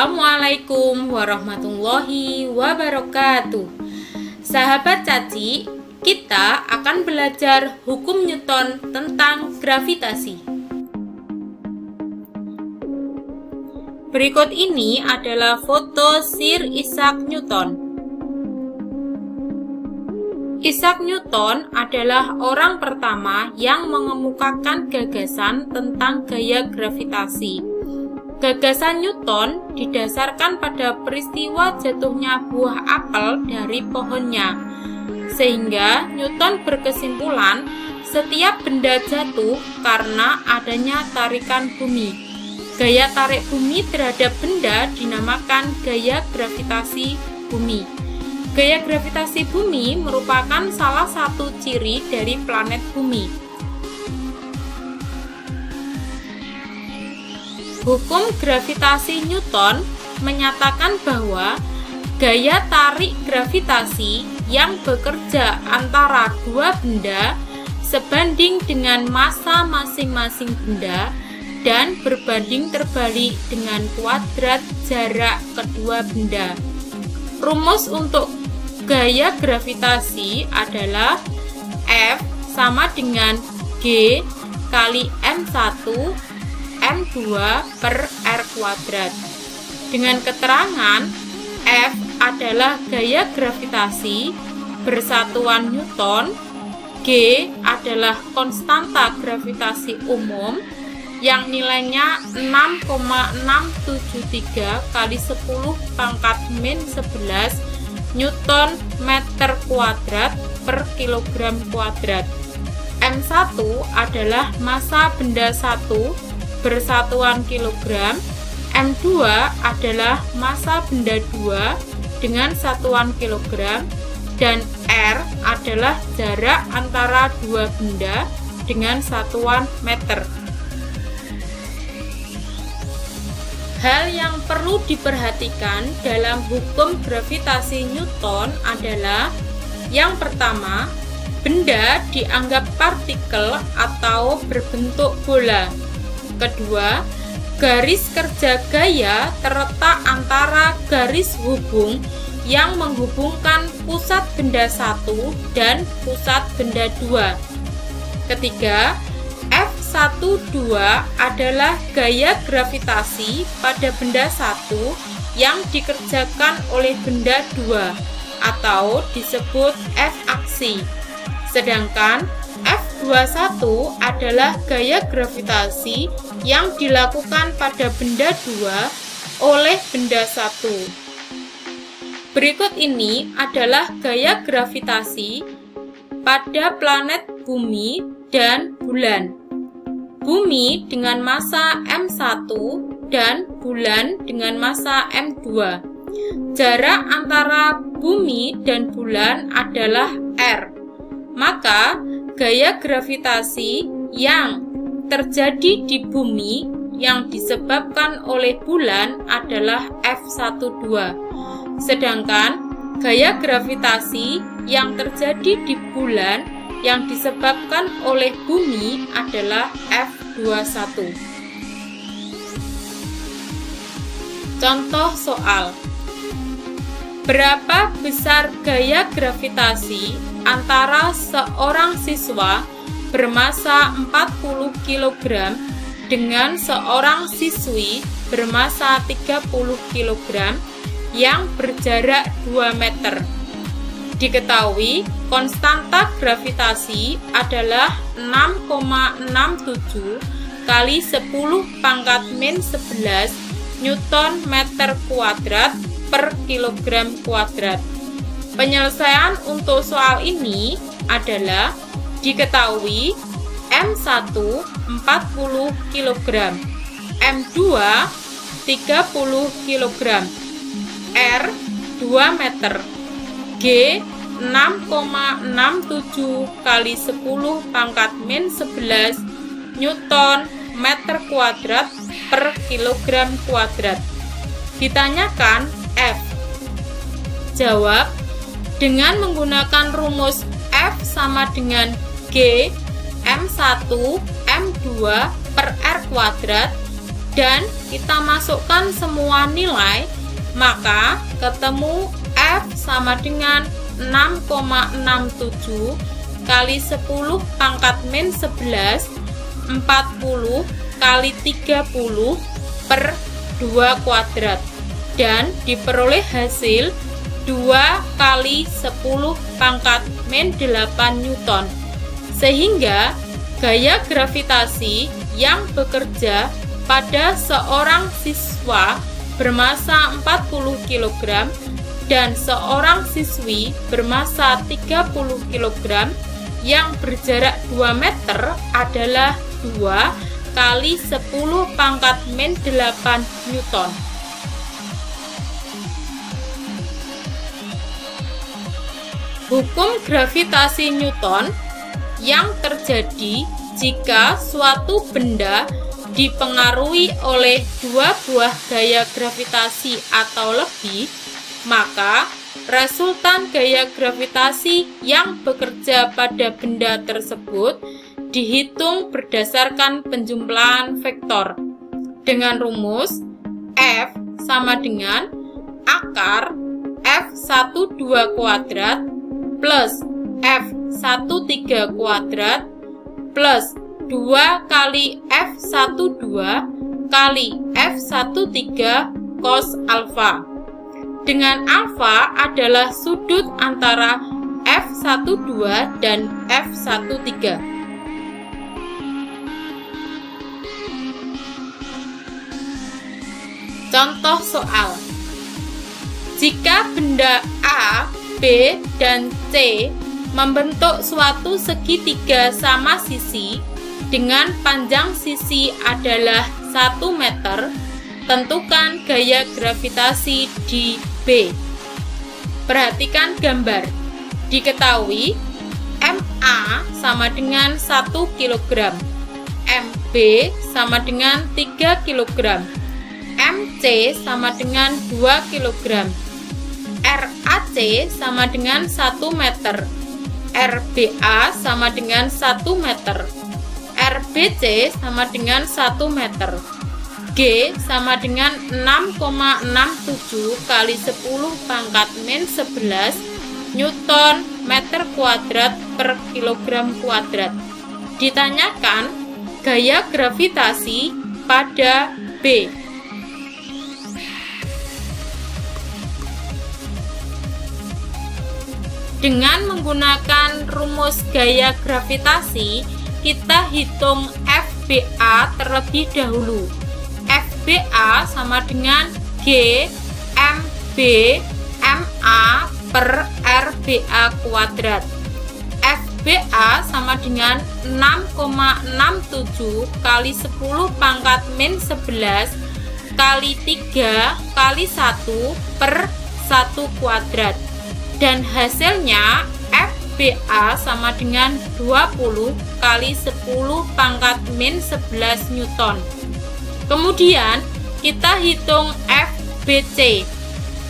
Assalamualaikum warahmatullahi wabarakatuh. Sahabat Caci, kita akan belajar hukum Newton tentang gravitasi. Berikut ini adalah foto Sir Isaac Newton. Isaac Newton adalah orang pertama yang mengemukakan gagasan tentang gaya gravitasi. Gagasan Newton didasarkan pada peristiwa jatuhnya buah apel dari pohonnya, sehingga Newton berkesimpulan setiap benda jatuh karena adanya tarikan bumi. Gaya tarik bumi terhadap benda dinamakan gaya gravitasi bumi. Gaya gravitasi bumi merupakan salah satu ciri dari planet bumi. Hukum gravitasi Newton menyatakan bahwa gaya tarik gravitasi yang bekerja antara dua benda sebanding dengan massa masing-masing benda dan berbanding terbalik dengan kuadrat jarak kedua benda. Rumus untuk gaya gravitasi adalah F sama dengan G kali M1 M2 per R kuadrat. Dengan keterangan F adalah gaya gravitasi bersatuan Newton, G adalah konstanta gravitasi umum yang nilainya 6,673 kali 10 pangkat min 11 Newton meter kuadrat per kilogram kuadrat. M1 adalah massa benda 1 bersatuan kilogram, M2 adalah massa benda 2 dengan satuan kilogram, dan R adalah jarak antara dua benda dengan satuan meter. Hal yang perlu diperhatikan dalam hukum gravitasi Newton adalah yang pertama, benda dianggap partikel atau berbentuk bola. Kedua, garis kerja gaya terletak antara garis hubung yang menghubungkan pusat benda 1 dan pusat benda 2. Ketiga, F12 adalah gaya gravitasi pada benda 1 yang dikerjakan oleh benda 2 atau disebut F aksi. Sedangkan F21 adalah gaya gravitasi yang dilakukan pada benda 2 oleh benda 1. Berikut ini adalah gaya gravitasi pada planet Bumi dan Bulan. Bumi dengan massa M1 dan Bulan dengan massa M2. Jarak antara Bumi dan Bulan adalah R. Maka, gaya gravitasi yang terjadi di Bumi yang disebabkan oleh Bulan adalah F12. Sedangkan, gaya gravitasi yang terjadi di Bulan yang disebabkan oleh Bumi adalah F21. Contoh soal. Berapa besar gaya gravitasi antara seorang siswa bermassa 40 kg dengan seorang siswi bermassa 30 kg yang berjarak 2 meter? Diketahui konstanta gravitasi adalah 6,67 kali 10 pangkat min 11 Newton meter kuadrat per kilogram kuadrat. Penyelesaian untuk soal ini adalah diketahui M1 40 kg, M2 30 kg, R 2 meter, G 6,67 kali 10 pangkat min 11 Newton meter kuadrat per kilogram kuadrat. Ditanyakan F. Jawab dengan menggunakan rumus F sama dengan G M1 M2 per R kuadrat dan kita masukkan semua nilai, maka ketemu F sama dengan 6,67 kali 10 pangkat min 11, 40 kali 30 per 2 kuadrat, dan diperoleh hasil 2 kali 10 pangkat min 8 Newton. Sehingga gaya gravitasi yang bekerja pada seorang siswa bermasa 40 kg dan seorang siswi bermasa 30 kg yang berjarak 2 meter adalah 2 kali 10 pangkat min 8 Newton. Hukum gravitasi Newton yang terjadi jika suatu benda dipengaruhi oleh 2 buah gaya gravitasi atau lebih, maka resultan gaya gravitasi yang bekerja pada benda tersebut dihitung berdasarkan penjumlahan vektor dengan rumus F sama dengan akar F12 kuadrat plus F13 kuadrat plus 2 kali F12 kali F13 cos alfa, dengan alfa adalah sudut antara F12 dan F13. Contoh soal. Jika benda A, B, dan C membentuk suatu segitiga sama sisi dengan panjang sisi adalah 1 meter, tentukan gaya gravitasi di B. Perhatikan gambar. Diketahui MA sama dengan 1 kg, MB sama dengan 3 kg, MC sama dengan 2 kg, RAC sama dengan 1 meter, RBA sama dengan 1 meter, RBC sama dengan 1 meter, G sama dengan 6,67 kali 10 pangkat min 11 Newton meter kuadrat per kilogram kuadrat. Ditanyakan gaya gravitasi pada B. Dengan menggunakan rumus gaya gravitasi, kita hitung FBA terlebih dahulu. FBA sama dengan G MB MA per RBA kuadrat. FBA sama dengan 6,67 kali 10 pangkat min 11 kali 3 kali 1 per 1 kuadrat. Dan hasilnya FBA sama dengan 20 kali 10 pangkat min 11 Newton. Kemudian kita hitung FBC.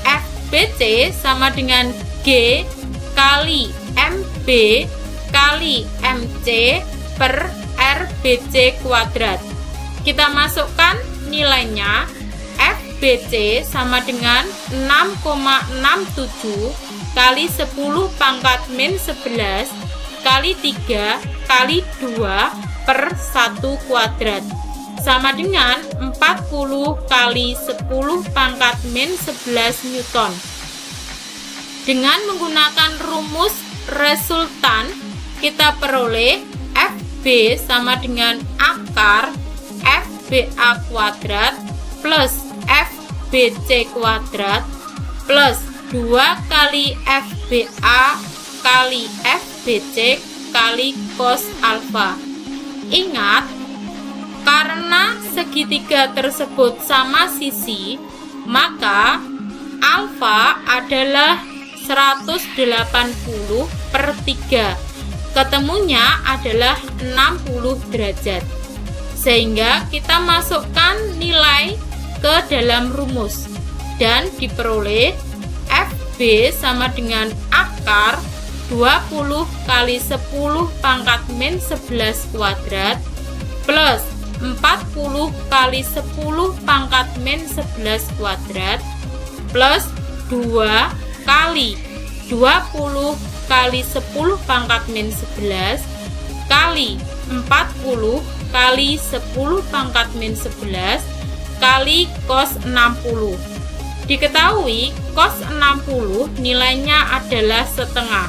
FBC sama dengan G kali MB kali MC per RBC kuadrat. Kita masukkan nilainya. FBC sama dengan 6,67 kali 10 pangkat min 11 kali 3 kali 2 per 1 kuadrat sama dengan 40 kali 10 pangkat min 11 Newton. Dengan menggunakan rumus resultan, kita peroleh FB sama dengan akar FBA kuadrat plus FBC kuadrat plus 2 kali FBA kali FBC kali cos alfa. Ingat, karena segitiga tersebut sama sisi, maka alfa adalah 180 per 3. Ketemunya adalah 60 derajat. Sehingga kita masukkan nilai ke dalam rumus dan diperoleh FB sama dengan akar 20 kali 10 pangkat min 11 kuadrat plus 40 kali 10 pangkat min 11 kuadrat plus 2 kali 20 kali 10 pangkat min 11 kali 40 kali 10 pangkat min 11 kali cos 60. Diketahui cos 60 nilainya adalah setengah,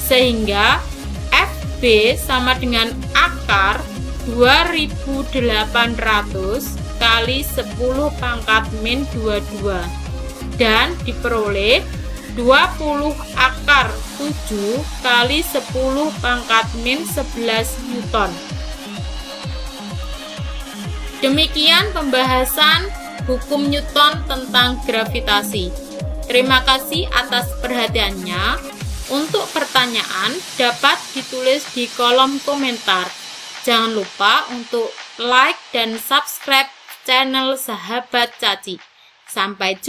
sehingga FB sama dengan akar 2800 kali 10 pangkat min 22 dan diperoleh 20 akar 7 kali 10 pangkat min 11 Newton. Demikian pembahasan hukum Newton tentang gravitasi. Terima kasih atas perhatiannya. Untuk pertanyaan dapat ditulis di kolom komentar. Jangan lupa untuk like dan subscribe channel Sahabat Caci. Sampai jumpa.